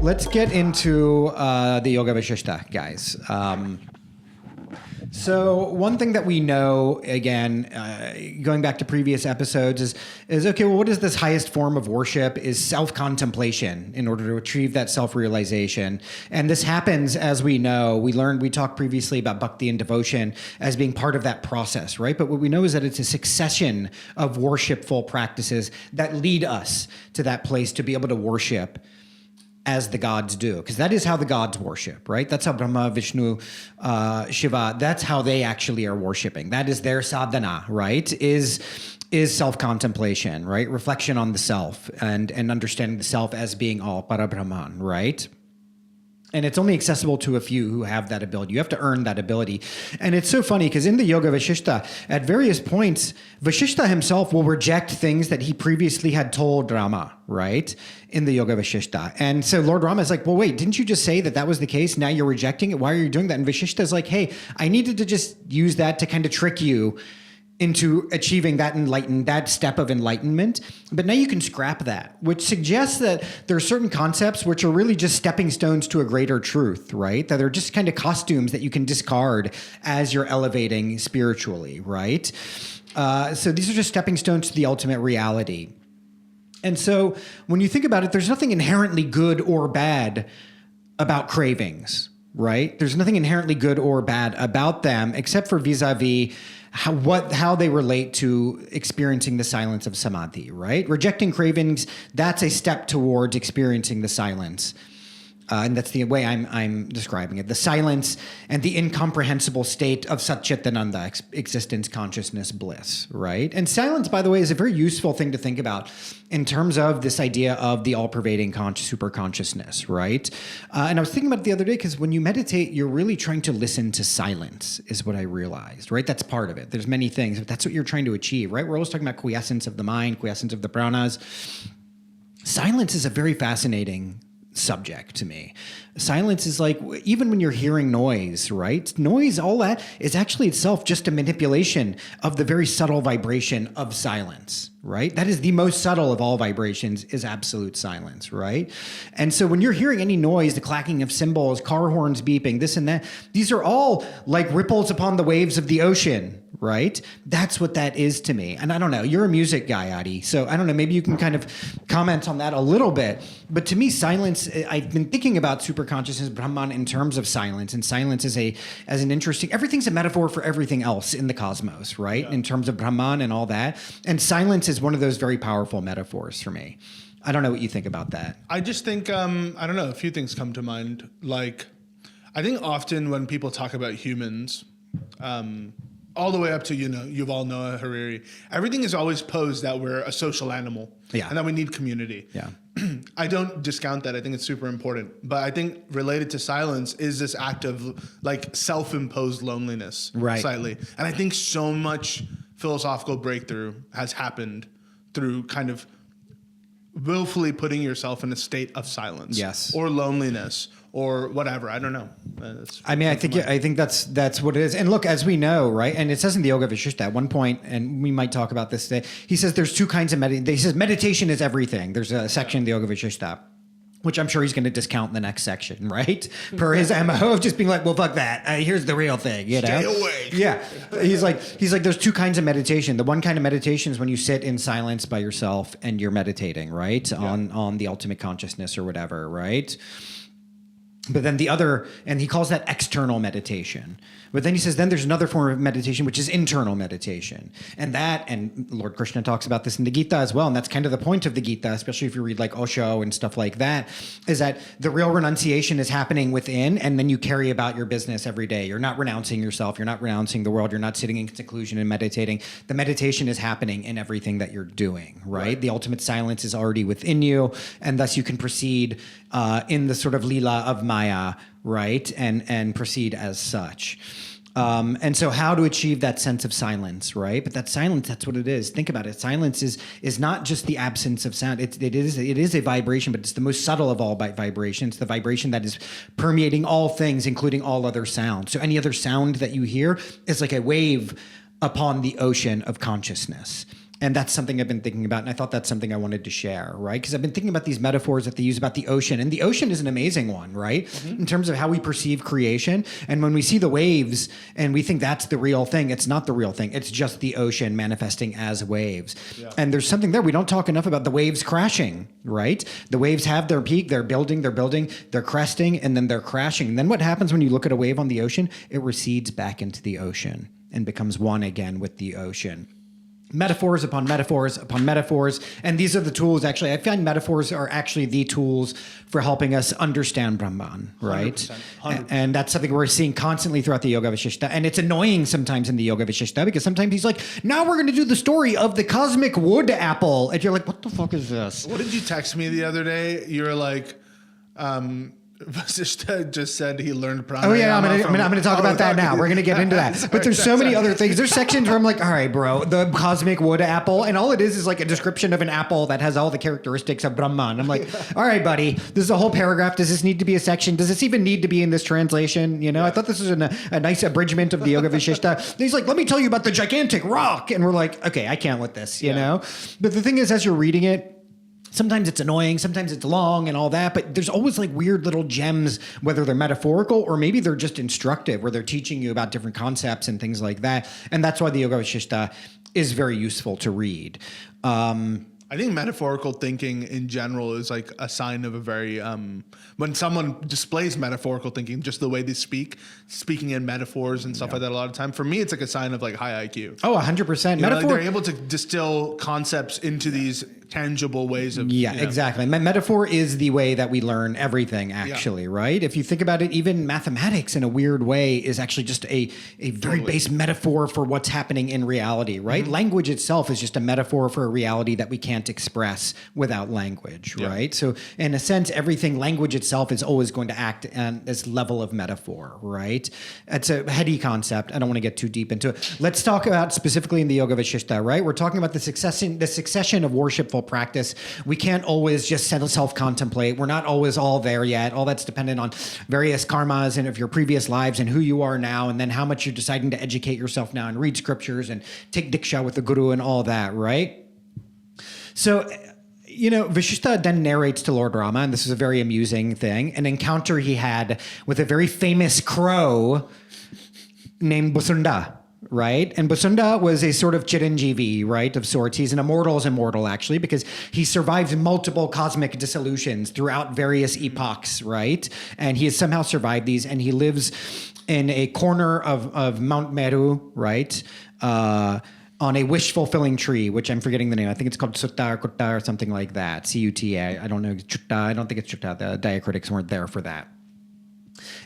let's get into the Yoga Vashishta, guys. So one thing that we know, again, going back to previous episodes, is okay, well, what is this highest form of worship? Is self-contemplation in order to achieve that self-realization. And this happens, as we know, we talked previously about bhakti and devotion as being part of that process, right? But what we know is that it's a succession of worshipful practices that lead us to that place to be able to worship as the gods do, because that is how the gods worship, right? That's how Brahma, Vishnu, Shiva, that's how they actually are worshiping. That is their sadhana, right? Is self-contemplation, right? Reflection on the self and understanding the self as being all para-Brahman, right? And it's only accessible to a few who have that ability. You have to earn that ability. And it's so funny because in the Yoga Vashishta, at various points, Vashishta himself will reject things that he previously had told Rama, right? In the Yoga Vashishta. And so Lord Rama is like, well, wait, didn't you just say that was the case? Now you're rejecting it. Why are you doing that? And Vashishta is like, hey, I needed to just use that to kind of trick you into achieving that step of enlightenment. But now you can scrap that, which suggests that there are certain concepts which are really just stepping stones to a greater truth, right? That are just kind of costumes that you can discard as you're elevating spiritually, right? So these are just stepping stones to the ultimate reality. And so when you think about it, there's nothing inherently good or bad about cravings, right? There's nothing inherently good or bad about them except for vis-a-vis how they relate to experiencing the silence of samadhi, right? Rejecting cravings, that's a step towards experiencing the silence. And that's the way I'm describing it. The silence and the incomprehensible state of Satchitananda, existence, consciousness, bliss, right? And silence, by the way, is a very useful thing to think about in terms of this idea of the all-pervading superconsciousness, right? And I was thinking about it the other day because when you meditate, you're really trying to listen to silence is what I realized, right? That's part of it. There's many things, but that's what you're trying to achieve, right? We're always talking about quiescence of the mind, quiescence of the pranas. Silence is a very fascinating subject to me. Silence is like, even when you're hearing noise, right? Noise, all that is actually itself just a manipulation of the very subtle vibration of silence, right? That is the most subtle of all vibrations, is absolute silence, right? And so when you're hearing any noise, the clacking of cymbals, car horns beeping, this and that, these are all like ripples upon the waves of the ocean, right? That's what that is to me. And I don't know, you're a music guy, Adi, so I don't know, maybe you can kind of comment on that a little bit. But to me, silence, I've been thinking about superconsciousness, Brahman, in terms of silence. And silence is as an interesting, everything's a metaphor for everything else in the cosmos, right? Yeah. In terms of Brahman and all that. And silence is one of those very powerful metaphors for me. I don't know what you think about that. I just think, I don't know, a few things come to mind. Like, I think often when people talk about humans, all the way up to, Yuval Noah Harari, everything is always posed that we're a social animal, yeah, and that we need community. Yeah. I don't discount that. I think it's super important. But I think related to silence is this act of like self-imposed loneliness, right, slightly. And I think so much philosophical breakthrough has happened through kind of willfully putting yourself in a state of silence, yes, or loneliness, or whatever. I don't know. I think that's what it is. And look, as we know, right? And it says in the Yoga Vashishta at one point, and we might talk about this today. He says there's two kinds of meditation. He says meditation is everything. There's a section in the Yoga Vashishta, which I'm sure he's going to discount in the next section, right? Per his MO of just being like, well, fuck that. Here's the real thing, Stay awake. Yeah. He's like, there's two kinds of meditation. The one kind of meditation is when you sit in silence by yourself and you're meditating, right? Yeah. On the ultimate consciousness or whatever, right? But then the other, and he calls that external meditation. But then he says, then there's another form of meditation, which is internal meditation. And Lord Krishna talks about this in the Gita as well. And that's kind of the point of the Gita, especially if you read like Osho and stuff like that, is that the real renunciation is happening within, and then you carry about your business every day. You're not renouncing yourself. You're not renouncing the world. You're not sitting in seclusion and meditating. The meditation is happening in everything that you're doing, right? The ultimate silence is already within you, and thus you can proceed in the sort of lila of Maya, right? And proceed as such. And so how to achieve that sense of silence, right? But that silence, that's what it is. Think about it. Silence is not just the absence of sound. It is a vibration, but it's the most subtle of all vibrations. The vibration that is permeating all things, including all other sounds. So any other sound that you hear is like a wave upon the ocean of consciousness. And that's something I've been thinking about. And I thought that's something I wanted to share, right? Because I've been thinking about these metaphors that they use about the ocean. And the ocean is an amazing one, right? In terms of how we perceive creation. And when we see the waves and we think that's the real thing, it's not the real thing. It's just the ocean manifesting as waves. Yeah. And there's something there. We don't talk enough about the waves crashing, right? The waves have their peak, they're building, they're cresting, and then they're crashing. And then what happens when you look at a wave on the ocean? It recedes back into the ocean and becomes one again with the ocean. Metaphors upon metaphors upon metaphors. And these are the tools, actually. I find metaphors are actually the tools for helping us understand Brahman, right? 100%. And that's something we're seeing constantly throughout the Yoga Vishishta. And it's annoying sometimes in the Yoga Vishishta because sometimes he's like, now we're going to do the story of the cosmic wood apple. And you're like, what the fuck is this? What did you text me the other day? You were like, Vasishtha just said he learned pranayama. Oh yeah, I'm gonna talk about that now. We're gonna get into that. But there's so many other things. There's sections where I'm like, all right, bro, the cosmic wood apple, and all it is like a description of an apple that has all the characteristics of Brahman. I'm like, all right, buddy, this is a whole paragraph. Does this need to be a section? Does this even need to be in this translation? You know, I thought this was a nice abridgment of the Yoga Vishishta. He's like, let me tell you about the gigantic rock, and we're like, okay, I can't with this, you know. But the thing is, as you're reading it, sometimes it's annoying, sometimes it's long and all that, but there's always like weird little gems, whether they're metaphorical or maybe they're just instructive, where they're teaching you about different concepts and things like that. And that's why the Yoga Vishishta is very useful to read. I think metaphorical thinking in general is like a sign of a very, when someone displays metaphorical thinking, just the way they speaking in metaphors and stuff like that a lot of time, for me, it's like a sign of like high IQ. Oh, 100%. Like they're able to distill concepts into these tangible ways of... exactly. Metaphor is the way that we learn everything, actually, right? If you think about it, even mathematics in a weird way is actually just a very base metaphor for what's happening in reality, right? Mm-hmm. Language itself is just a metaphor for a reality that we can't express without language, right? So in a sense, language itself is always going to act on this level of metaphor, right? It's a heady concept. I don't want to get too deep into it. Let's talk about specifically in the Yoga Vishishta, right? We're talking about the succession of worshipful practice. We can't always just self-contemplate. We're not always all there yet. All that's dependent on various karmas and of your previous lives and who you are now, and then how much you're deciding to educate yourself now and read scriptures and take diksha with the guru and all that, right? So, Vishishta then narrates to Lord Rama, and this is a very amusing thing, an encounter he had with a very famous crow named Bhusunda, right? And Bhusunda was a sort of Chiranjeevi, right, of sorts. He's an immortal's immortal, actually, because he survives multiple cosmic dissolutions throughout various epochs, right? And he has somehow survived these, and he lives in a corner of Mount Meru, right? On a wish-fulfilling tree, which I'm forgetting the name. I think it's called Sutta or Kutta or something like that. C-U-T-A. I don't know. Chutta. I don't think it's Chutta. The diacritics weren't there for that.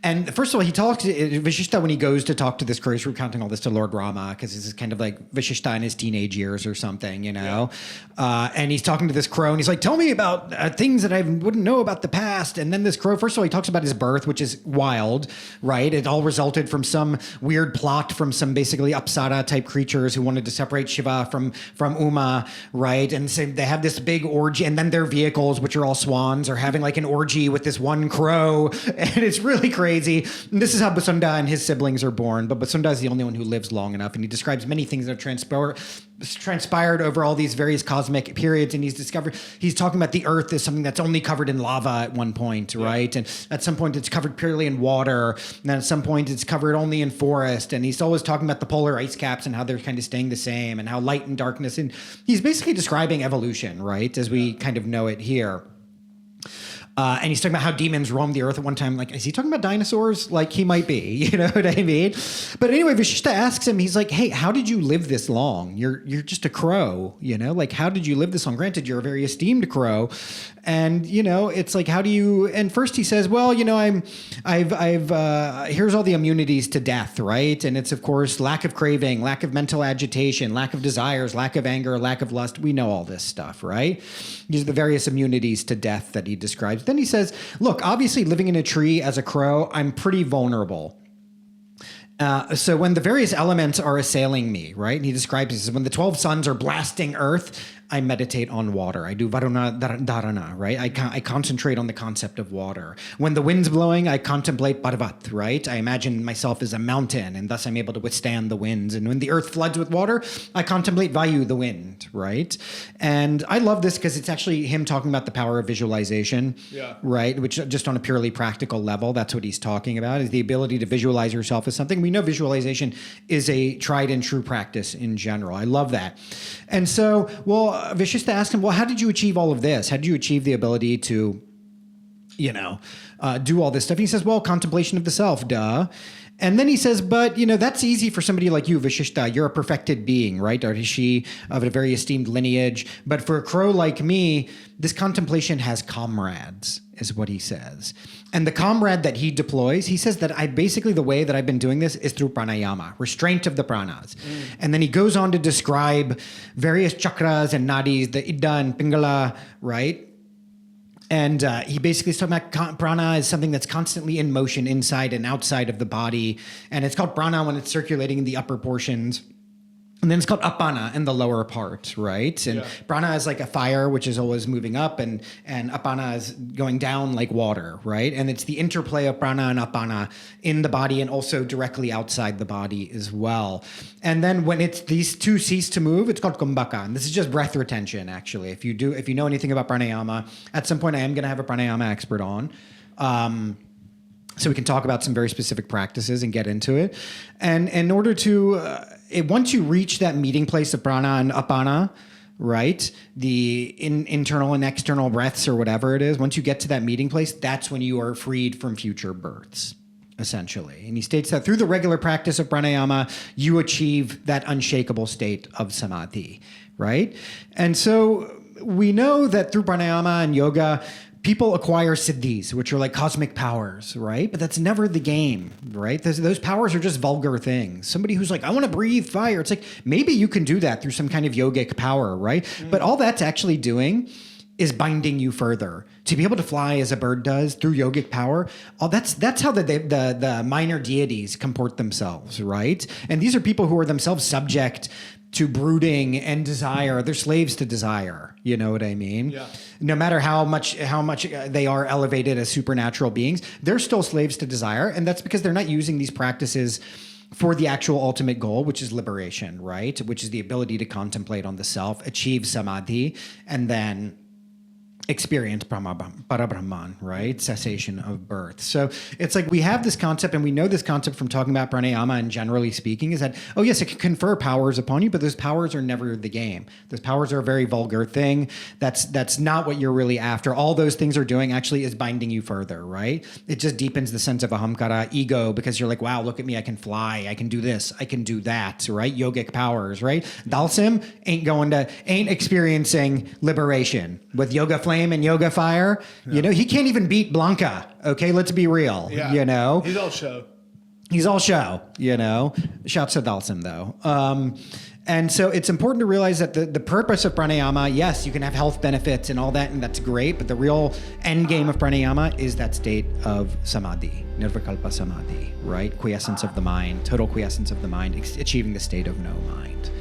And first of all, he talks to Vishishta when he goes to talk to this crow. He's recounting all this to Lord Rama because this is kind of like Vishishta in his teenage years or something, And he's talking to this crow and he's like, tell me about things that I wouldn't know about the past. And then this crow, first of all, he talks about his birth, which is wild, right? It all resulted from some weird plot from some basically Apsara type creatures who wanted to separate Shiva from Uma, right? And so they have this big orgy, and then their vehicles, which are all swans, are having like an orgy with this one crow. And it's really crazy. And this is how Bhusunda and his siblings are born, but Bhusunda is the only one who lives long enough, and he describes many things that have transpired over all these various cosmic periods, and he's talking about the earth as something that's only covered in lava at one point, right? And at some point it's covered purely in water, and then at some point it's covered only in forest, and he's always talking about the polar ice caps and how they're kind of staying the same, and how light and darkness, and he's basically describing evolution, right, as we kind of know it here. And he's talking about how demons roamed the earth at one time. Like, is he talking about dinosaurs? Like, he might be, you know what I mean? But anyway, Vishishta asks him, he's like, hey, how did you live this long? You're just a crow, like, how did you live this long? Granted, you're a very esteemed crow. And, it's like, how do you, and first he says, well, here's all the immunities to death, right? And it's, of course, lack of craving, lack of mental agitation, lack of desires, lack of anger, lack of lust. We know all this stuff, right? These are the various immunities to death that he describes. Then he says, look, obviously living in a tree as a crow, I'm pretty vulnerable. So when the various elements are assailing me, right? And he describes it as when the 12 suns are blasting earth, I meditate on water. I do varuna dharana, right? I concentrate on the concept of water. When the wind's blowing, I contemplate parvat, right? I imagine myself as a mountain, and thus I'm able to withstand the winds. And when the earth floods with water, I contemplate vayu, the wind, right? And I love this because it's actually him talking about the power of visualization, right? Which just on a purely practical level, that's what he's talking about, is the ability to visualize yourself as something. We know visualization is a tried and true practice in general. I love that. And so, Vishista asked him, well, how did you achieve all of this? How did you achieve the ability to, do all this stuff? And he says, well, contemplation of the self, duh. And then he says, but, that's easy for somebody like you, Vishishta. You're a perfected being, right? Rishi of a very esteemed lineage. But for a crow like me, this contemplation has comrades, is what he says. And the comrade that he deploys, he says that the way that I've been doing this is through pranayama, restraint of the pranas. And then he goes on to describe various chakras and nadis, the Ida and Pingala, right? And he basically is talking about prana is something that's constantly in motion inside and outside of the body. And it's called prana when it's circulating in the upper portions. And then it's called apana in the lower part, right? And prana is like a fire, which is always moving up, and apana is going down like water, right? And it's the interplay of prana and apana in the body and also directly outside the body as well. And then when it's these two cease to move, it's called kumbhaka. And this is just breath retention, actually. If you know anything about pranayama, at some point I am going to have a pranayama expert on. So we can talk about some very specific practices and get into it. And in order to, once you reach that meeting place of prana and apana, right, the internal and external breaths or whatever it is, once you get to that meeting place, that's when you are freed from future births, essentially. And he states that through the regular practice of pranayama, you achieve that unshakable state of samadhi, right? And so we know that through pranayama and yoga, people acquire siddhis, which are like cosmic powers, right? But that's never the game, right? Those powers are just vulgar things. Somebody who's like, I want to breathe fire. It's like, maybe you can do that through some kind of yogic power, right? But all that's actually doing is binding you further. To be able to fly as a bird does through yogic power, that's how the minor deities comport themselves, right? And these are people who are themselves subject to brooding and desire. They're slaves to desire. You know what I mean? Yeah. No matter how much they are elevated as supernatural beings, they're still slaves to desire. And that's because they're not using these practices for the actual ultimate goal, which is liberation, right? Which is the ability to contemplate on the self, achieve samadhi, and then experience parabrahman, right? Cessation of birth. So it's like we have this concept, and we know this concept from talking about pranayama and generally speaking, is that, oh yes, it can confer powers upon you, but those powers are never the game. Those powers are a very vulgar thing. That's not what you're really after. All those things are doing actually is binding you further, right? It just deepens the sense of ahamkara, ego, because you're like, wow, look at me, I can fly, I can do this, I can do that, right? Yogic powers, right? Dalsim ain't experiencing liberation with yoga flame and yoga fire. He can't even beat Blanca. Okay, let's be real. He's all show. Shouts to Dalsim though. And so it's important to realize that the purpose of pranayama, yes, you can have health benefits and all that, and that's great, but the real end game of pranayama is that state of samadhi, nirvikalpa samadhi, right? Quiescence of the mind, total quiescence of the mind, achieving the state of no mind.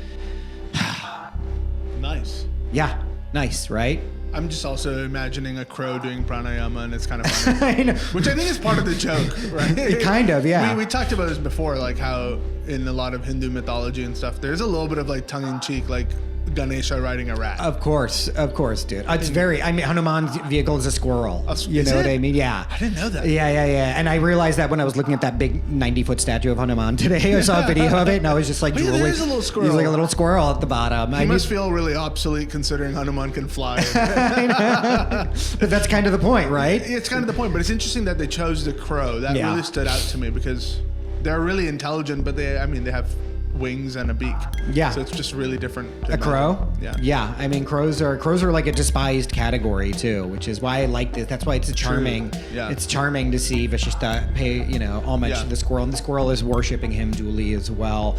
Nice. Yeah, nice, right? I'm just also imagining a crow doing pranayama, and it's kind of funny. Which I think is part of the joke, right? Kind of, yeah. We talked about this before, like how in a lot of Hindu mythology and stuff, there's a little bit of like tongue-in-cheek, like Ganesha riding a rat. Of course, dude. It's Hanuman's vehicle is a squirrel. You know what I mean? Yeah. I didn't know that. Yeah. And I realized that when I was looking at that big 90-foot statue of Hanuman today. I saw a video of it, and I was just like drooling. There's a little squirrel. He's like a little squirrel at the bottom. He must feel really obsolete considering Hanuman can fly. I know. But that's kind of the point, right? It's kind of the point, but it's interesting that they chose the crow. That really stood out to me because they're really intelligent, but they have wings and a beak. Yeah. So it's just really different. A crow? Yeah. Yeah. I mean, crows are like a despised category too, which is why I like this. That's why it's charming. Yeah. It's charming to see Vashishta pay, homage to the squirrel, and the squirrel is worshiping him duly as well.